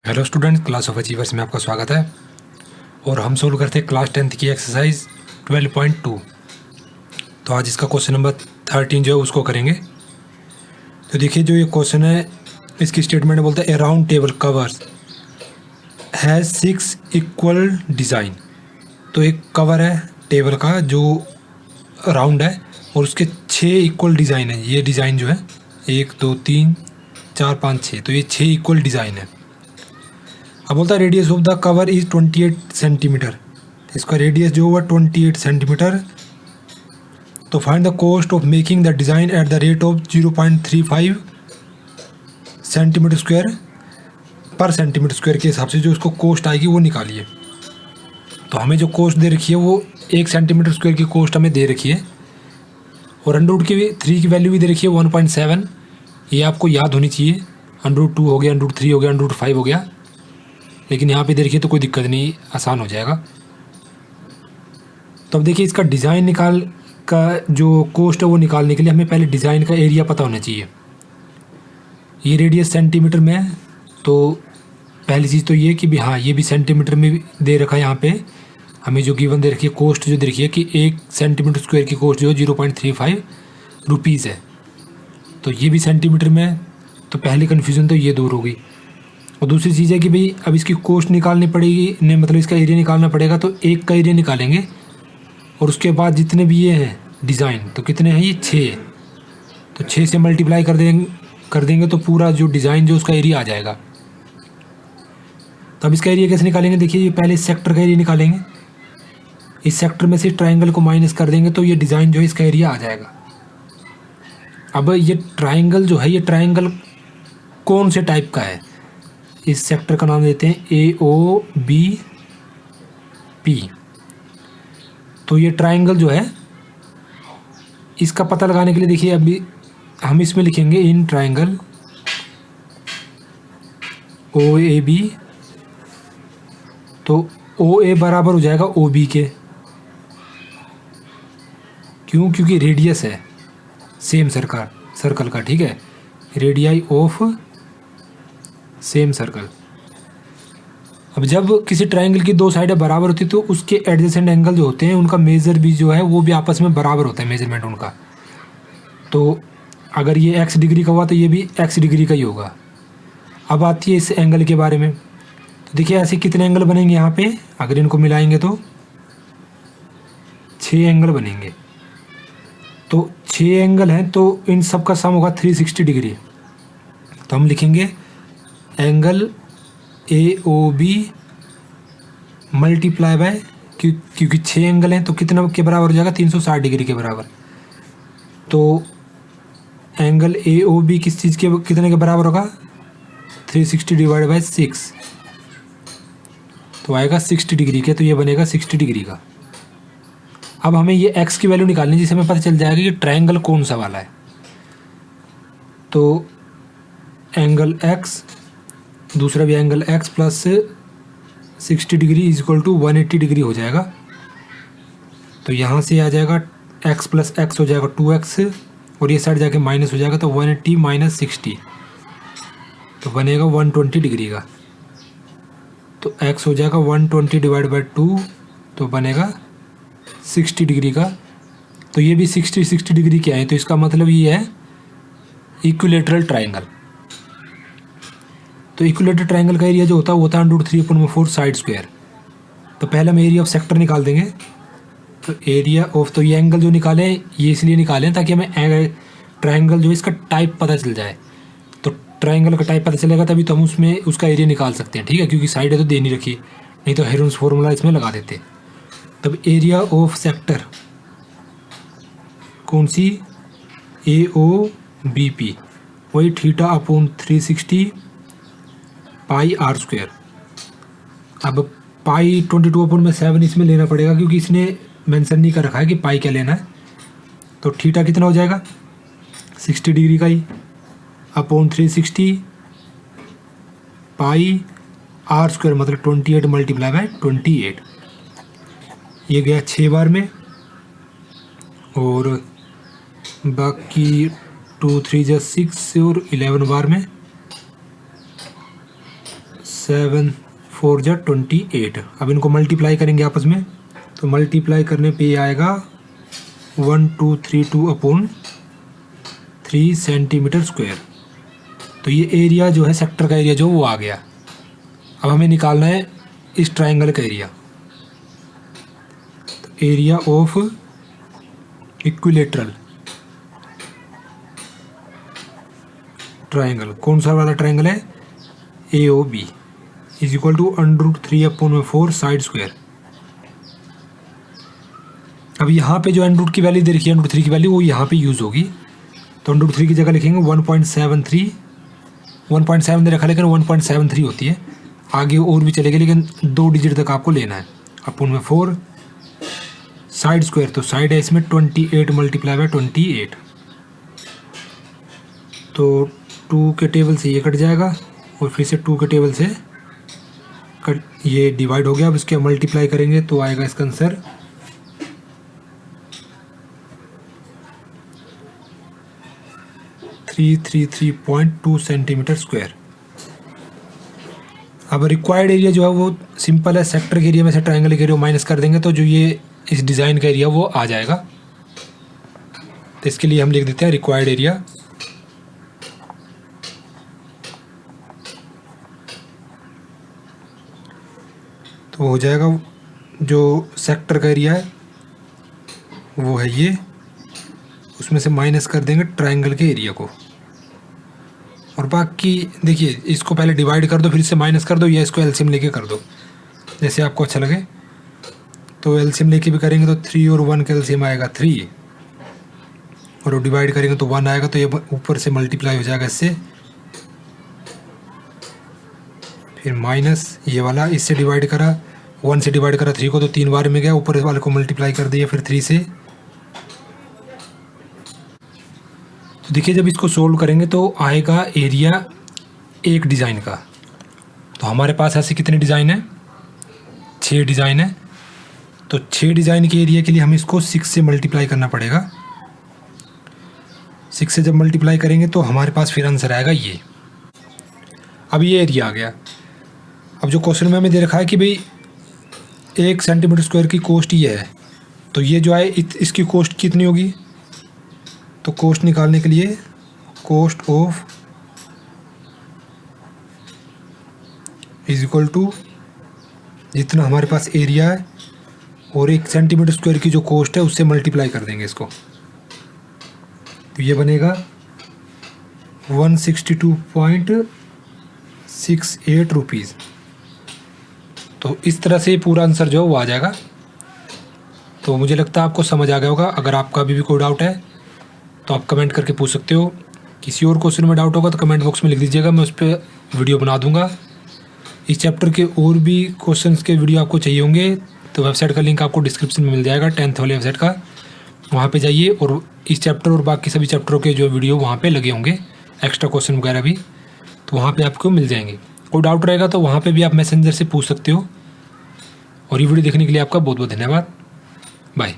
Hello student, class of achievers में आपका स्वागत है। और हम सोल्व करते हैं क्लास 10th की एक्सरसाइज 12.2। तो आज इसका क्वेश्चन नंबर 13 जो है उसको करेंगे। तो देखिए, जो ये क्वेश्चन है इसकी स्टेटमेंट बोलता है a round table covers has 6 equal design. तो एक कवर है टेबल का जो राउंड है और उसके 6 इक्वल डिज़ाइन है। ये डिज़ाइन जो है 1 2 3 4 5 6, तो ये 6 इक्वल डिज़ाइन है। अब बोलता है radius of the cover is 28 centimetre. इसका रेडियस जो हुआ 28 सेंटीमीटर। तो find the cost of making the design at the rate of 0.35 centimetre square पर सेंटीमीटर स्क्वायर के हिसाब से जो उसको कॉस्ट आएगी वो निकालिए। तो हमें जो कॉस्ट दे रखी है वो 1 सेंटीमीटर स्क्वायर की कॉस्ट हमें दे रखी है और √3 की वैल्यू भी दे रखी है 1.7। ये आपको याद होनी चाहिए। √2 हो गया, √3 हो गया, √5 हो गया, लेकिन यहाँ पे देखिए तो कोई दिक्कत नहीं, आसान हो जाएगा। तो अब देखिए, इसका डिज़ाइन निकाल का जो कॉस्ट है वो निकालने के लिए हमें पहले डिज़ाइन का एरिया पता होना चाहिए। ये रेडियस सेंटीमीटर में है, तो पहली चीज़ तो ये कि भी हाँ, ये भी सेंटीमीटर में दे रखा है। यहाँ पे हमें जो गिवन दे रखी है कॉस्ट जो दे रखी है कि 1 सेंटीमीटर स्क्वायर की कॉस्ट जो है 0.35 रुपीज़ है। तो ये भी सेंटीमीटर में है, तो पहली कन्फ्यूज़न तो ये दूर होगी। और दूसरी चीज़ है कि भाई अब इसकी कॉस्ट निकालनी पड़ेगी, ने मतलब इसका एरिया निकालना पड़ेगा। तो 1 का एरिया निकालेंगे और उसके बाद जितने भी ये हैं डिज़ाइन, तो कितने हैं ये 6, तो 6 से मल्टीप्लाई कर देंगे तो पूरा जो डिज़ाइन जो उसका एरिया आ जाएगा। तो अब इसका एरिया कैसे निकालेंगे? देखिए, ये पहले इस सेक्टर का एरिया निकालेंगे। इस सेक्टर में से ट्राइंगल को माइनस कर देंगे तो ये डिज़ाइन जो है इसका एरिया आ जाएगा। अब ये ट्राइंगल जो है, ये ट्राइंगल कौन से टाइप का है? इस सेक्टर का नाम देते हैं AOBP। तो ये ट्राइंगल जो है इसका पता लगाने के लिए देखिए, अभी हम इसमें लिखेंगे इन ट्राइंगल OAB। तो OA बराबर हो जाएगा OB के। क्यों? क्योंकि रेडियस है सेम सर्कल का, ठीक है, रेडियाई ऑफ सेम सर्कल। अब जब किसी ट्राइंगल की 2 साइडें बराबर होती है तो उसके एडजेसेंट एंगल जो होते हैं उनका मेजर भी जो है वो भी आपस में बराबर होता है, मेजरमेंट उनका। तो अगर ये x डिग्री का हुआ तो ये भी x डिग्री का ही होगा। अब आती है इस एंगल के बारे में। तो देखिए, ऐसे कितने एंगल बनेंगे यहाँ पे, अगर इनको मिलाएंगे तो 6 एंगल बनेंगे। तो 6 एंगल हैं तो इन सब का सम होगा 360 डिग्री। तो हम लिखेंगे एंगल AOB मल्टीप्लाई बाय, क्योंकि 6 एंगल हैं तो कितना के बराबर हो जाएगा? 360 डिग्री के बराबर। तो एंगल AOB किस चीज़ के कितने के बराबर होगा? 360 डिवाइड बाय 6, तो आएगा 60 डिग्री के। तो ये बनेगा 60 डिग्री का। अब हमें ये x की वैल्यू निकालनी है जिससे हमें पता चल जाएगा कि ट्रायंगल कौन सा वाला है। तो एंगल x, दूसरा भी angle x plus 60 degree is equal to 180 degree हो जाएगा। तो यहाँ से आ जाएगा x प्लस x हो जाएगा 2x, और ये साइड जाके माइनस हो जाएगा तो 180 माइनस 60, तो बनेगा 120 डिग्री का। तो x हो जाएगा 120 डिवाइड बाई 2, तो बनेगा 60 डिग्री का। तो ये भी 60 डिग्री के आए, तो इसका मतलब ये है इक्विलेटरल ट्राइंगल। तो इक्विलेटरल ट्राइंगल का एरिया जो होता है वो होता है √3/4 साइड स्क्वायर। तो पहले हम एरिया ऑफ सेक्टर निकाल देंगे। तो एरिया ऑफ, तो ये एंगल जो निकाले ये इसलिए निकालें ताकि हमें ट्राइंगल जो इसका टाइप पता चल जाए। तो ट्राइंगल का टाइप पता चलेगा तभी तो हम उसमें उसका एरिया निकाल सकते हैं, ठीक है, क्योंकि साइड है तो दे नहीं रखी, नहीं तो हेरोन्स फॉर्मूला इसमें लगा देते। तब एरिया ऑफ सेक्टर कौन सी? AOBP, वही θ/360 पाई r²। अब पाई 22/7 इसमें लेना पड़ेगा क्योंकि इसने मेंशन नहीं कर रखा है कि पाई क्या लेना है। तो थीटा कितना हो जाएगा? 60 डिग्री का ही, अपॉन 360 पाई r² मतलब 28 मल्टीप्लाई बाय 28। ये गया 6 बार में, और बाकी 2 3 जा 6 और 11 बार में 7 4 जा 28। अब इनको मल्टीप्लाई करेंगे आपस में, तो मल्टीप्लाई करने पे आएगा 1232/3 सेंटीमीटर स्क्वायर। तो ये एरिया जो है सेक्टर का एरिया जो वो आ गया। अब हमें निकालना है इस ट्रायंगल का एरिया। तो एरिया ऑफ इक्विलेटरल ट्रायंगल, कौन सा वाला ट्रायंगल है, AOB, is equal to √3/4 side square. अब यहाँ पे जो √3 की वैल्यू दे रखी है, √3 की वैल्यू वो यहाँ पे यूज़ होगी। तो √3 की जगह लिखेंगे 1.73, 1.7 दे रखा लेकिन 1.73 होती है, आगे और भी चलेगी लेकिन 2 डिजिट तक आपको लेना है। /4 साइड स्क्वायर, तो साइड है इसमें 28 मल्टीप्लाई बाय 28। तो 2 के टेबल से ये कट जाएगा और फिर से 2 के टेबल से कट, ये डिवाइड हो गया। अब इसके मल्टीप्लाई करेंगे तो आएगा इसका आंसर 333.2 सेंटीमीटर स्क्वायर। अब रिक्वायर्ड एरिया जो है वो सिंपल है, सेक्टर के एरिया में से ट्रायंगल के एरिया माइनस कर देंगे तो जो ये इस डिज़ाइन का एरिया वो आ जाएगा। तो इसके लिए हम लिख देते हैं रिक्वायर्ड एरिया। तो हो जाएगा जो सेक्टर का एरिया है वो है ये, उसमें से माइनस कर देंगे ट्रायंगल के एरिया को, और बाकी देखिए इसको पहले डिवाइड कर दो फिर इससे माइनस कर दो, या इसको एलसीएम लेके कर दो, जैसे आपको अच्छा लगे। तो एलसीएम लेके भी करेंगे तो 3 और 1 का एलसीएम आएगा 3, और डिवाइड करेंगे तो 1 आएगा, तो ये ऊपर से मल्टीप्लाई हो जाएगा इससे, फिर माइनस ये वाला इससे डिवाइड करा, 1 से डिवाइड करा 3 को तो 3 बार में गया, ऊपर वाले को मल्टीप्लाई कर दिया फिर 3 से। तो देखिए जब इसको सोल्व करेंगे तो आएगा एरिया एक डिज़ाइन का। तो हमारे पास ऐसे कितने डिज़ाइन है, 6 डिज़ाइन है। तो 6 डिज़ाइन के एरिया के लिए हमें इसको 6 से मल्टीप्लाई करना पड़ेगा। 6 से जब मल्टीप्लाई करेंगे तो हमारे पास फिर आंसर आएगा ये। अब ये एरिया आ गया। अब जो क्वेश्चन में हमें दे रखा है कि भाई 1 सेंटीमीटर स्क्वायर की कॉस्ट ये है, तो ये जो है इसकी कॉस्ट कितनी होगी। तो कॉस्ट निकालने के लिए cost of is equal to जितना हमारे पास एरिया है और 1 सेंटीमीटर स्क्वायर की जो कॉस्ट है उससे मल्टीप्लाई कर देंगे इसको। तो ये बनेगा 162.68 रुपीज़। तो इस तरह से पूरा आंसर जो है वो आ जाएगा। तो मुझे लगता है आपको समझ आ गया होगा। अगर आपका अभी भी कोई डाउट है तो आप कमेंट करके पूछ सकते हो। किसी और क्वेश्चन में डाउट होगा तो कमेंट बॉक्स में लिख दीजिएगा, मैं उस पर वीडियो बना दूंगा। इस चैप्टर के और भी क्वेश्चंस के वीडियो आपको चाहिए होंगे तो वेबसाइट का लिंक आपको डिस्क्रिप्शन में मिल जाएगा, 10th वाली वेबसाइट का। वहाँ पे जाइए और इस चैप्टर और बाकी सभी चैप्टरों के जो वीडियो वहाँ पे लगे होंगे, एक्स्ट्रा क्वेश्चन वगैरह भी, तो वहाँ पे आपको मिल जाएंगे। कोई डाउट रहेगा तो वहाँ पे भी आप मैसेंजर से पूछ सकते हो। और ये वीडियो देखने के लिए आपका बहुत बहुत धन्यवाद। बाय।